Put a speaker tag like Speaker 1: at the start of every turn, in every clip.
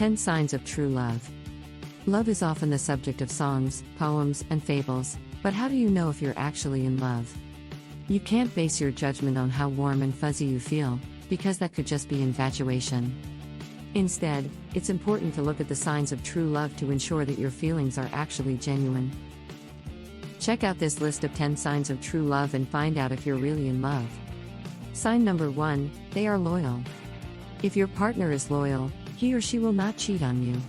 Speaker 1: 10 Signs of True Love. Love is often the subject of songs, poems, and fables, but how do you know if you're actually in love? You can't base your judgment on how warm and fuzzy you feel, because that could just be infatuation. Instead, it's important to look at the signs of true love to ensure that your feelings are actually genuine. Check out this list of 10 signs of true love and find out if you're really in love. Sign number 1, they are loyal. If your partner is loyal, he or she will not cheat on you.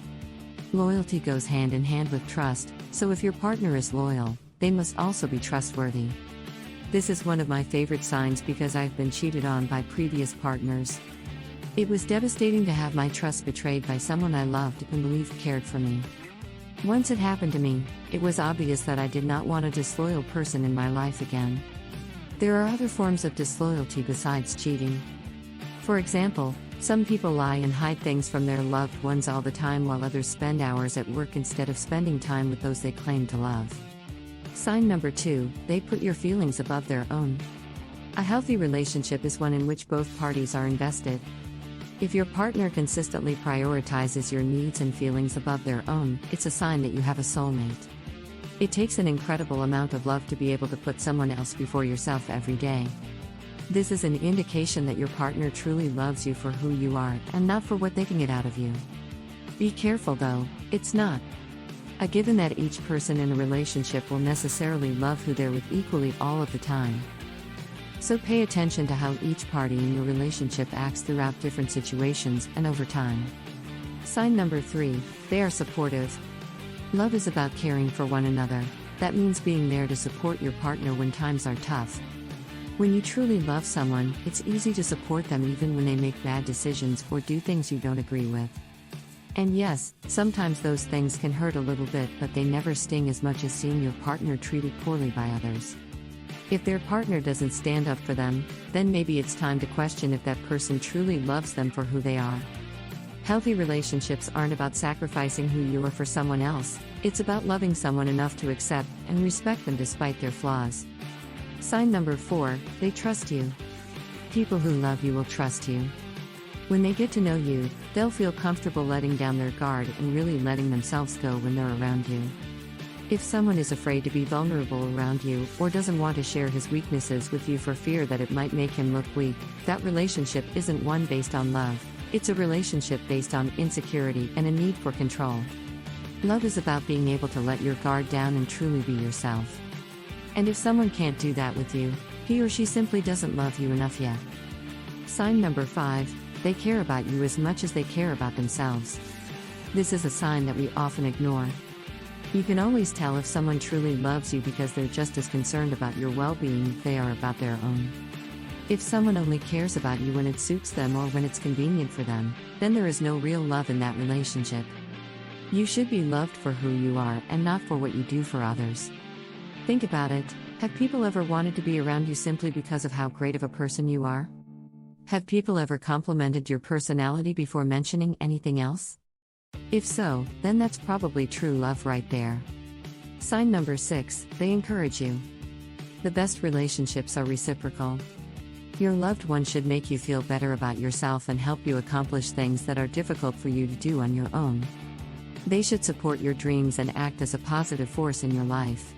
Speaker 1: Loyalty goes hand in hand with trust, so if your partner is loyal, they must also be trustworthy. This is one of my favorite signs because I've been cheated on by previous partners. It was devastating to have my trust betrayed by someone I loved and believed cared for me. Once it happened to me, it was obvious that I did not want a disloyal person in my life again. There are other forms of disloyalty besides cheating. For example, some people lie and hide things from their loved ones all the time while others spend hours at work instead of spending time with those they claim to love. Sign number 2, they put your feelings above their own. A healthy relationship is one in which both parties are invested. If your partner consistently prioritizes your needs and feelings above their own, it's a sign that you have a soulmate. It takes an incredible amount of love to be able to put someone else before yourself every day. This is an indication that your partner truly loves you for who you are and not for what they can get out of you. Be careful though, it's not a given that each person in a relationship will necessarily love who they're with equally all of the time. So pay attention to how each party in your relationship acts throughout different situations and over time. Sign number 3, they are supportive. Love is about caring for one another. That means being there to support your partner when times are tough. When you truly love someone, it's easy to support them even when they make bad decisions or do things you don't agree with. And yes, sometimes those things can hurt a little bit, but they never sting as much as seeing your partner treated poorly by others. If their partner doesn't stand up for them, then maybe it's time to question if that person truly loves them for who they are. Healthy relationships aren't about sacrificing who you are for someone else, it's about loving someone enough to accept and respect them despite their flaws. Sign number 4, they trust you. People who love you will trust you. When they get to know you, they'll feel comfortable letting down their guard and really letting themselves go when they're around you. If someone is afraid to be vulnerable around you or doesn't want to share his weaknesses with you for fear that it might make him look weak, that relationship isn't one based on love, it's a relationship based on insecurity and a need for control. Love is about being able to let your guard down and truly be yourself. And if someone can't do that with you, he or she simply doesn't love you enough yet. Sign number 5, they care about you as much as they care about themselves. This is a sign that we often ignore. You can always tell if someone truly loves you because they're just as concerned about your well-being as they are about their own. If someone only cares about you when it suits them or when it's convenient for them, then there is no real love in that relationship. You should be loved for who you are and not for what you do for others. Think about it, have people ever wanted to be around you simply because of how great of a person you are? Have people ever complimented your personality before mentioning anything else? If so, then that's probably true love right there. Sign number 6, they encourage you. The best relationships are reciprocal. Your loved one should make you feel better about yourself and help you accomplish things that are difficult for you to do on your own. They should support your dreams and act as a positive force in your life.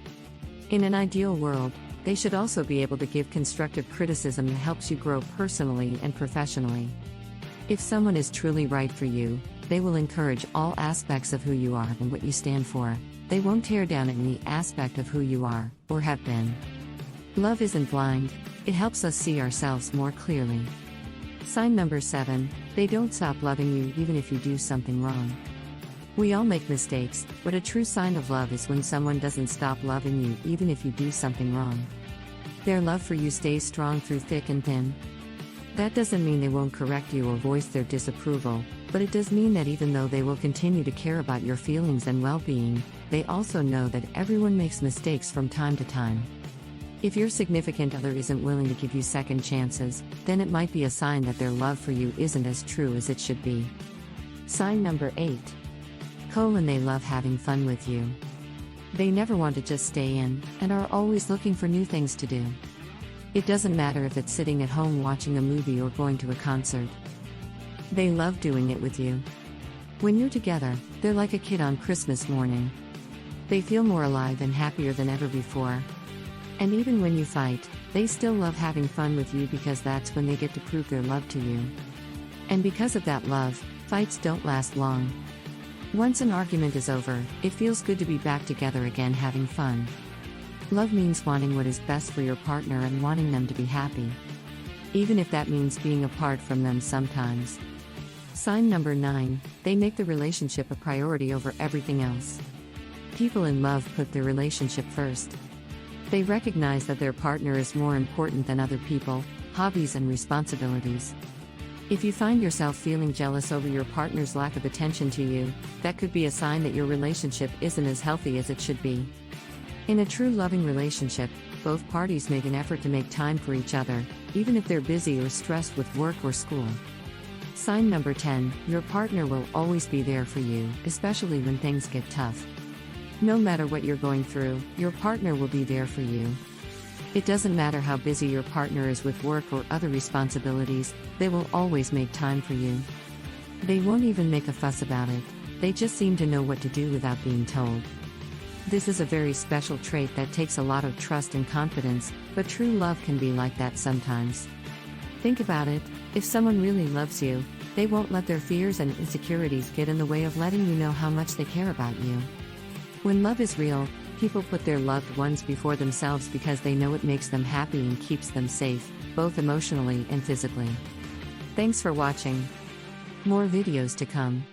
Speaker 1: In an ideal world, they should also be able to give constructive criticism that helps you grow personally and professionally. If someone is truly right for you, they will encourage all aspects of who you are and what you stand for. They won't tear down any aspect of who you are, or have been. Love isn't blind, it helps us see ourselves more clearly. Sign number 7, they don't stop loving you even if you do something wrong. We all make mistakes, but a true sign of love is when someone doesn't stop loving you even if you do something wrong. Their love for you stays strong through thick and thin. That doesn't mean they won't correct you or voice their disapproval, but it does mean that even though they will continue to care about your feelings and well-being, they also know that everyone makes mistakes from time to time. If your significant other isn't willing to give you second chances, then it might be a sign that their love for you isn't as true as it should be. Sign number 8. They love having fun with you. They never want to just stay in, and are always looking for new things to do. It doesn't matter if it's sitting at home watching a movie or going to a concert. They love doing it with you. When you're together, they're like a kid on Christmas morning. They feel more alive and happier than ever before. And even when you fight, they still love having fun with you because that's when they get to prove their love to you. And because of that love, fights don't last long. Once an argument is over, it feels good to be back together again having fun. Love means wanting what is best for your partner and wanting them to be happy. Even if that means being apart from them sometimes. Sign number 9, they make the relationship a priority over everything else. People in love put their relationship first. They recognize that their partner is more important than other people, hobbies, and responsibilities. If you find yourself feeling jealous over your partner's lack of attention to you, that could be a sign that your relationship isn't as healthy as it should be. In a true loving relationship, both parties make an effort to make time for each other, even if they're busy or stressed with work or school. Sign number 10, your partner will always be there for you, especially when things get tough. No matter what you're going through, your partner will be there for you. It doesn't matter how busy your partner is with work or other responsibilities, they will always make time for you. They won't even make a fuss about it, they just seem to know what to do without being told. This is a very special trait that takes a lot of trust and confidence, but true love can be like that sometimes. Think about it, if someone really loves you, they won't let their fears and insecurities get in the way of letting you know how much they care about you. When love is real, people put their loved ones before themselves because they know it makes them happy and keeps them safe, both emotionally and physically. Thanks for watching. More videos to come.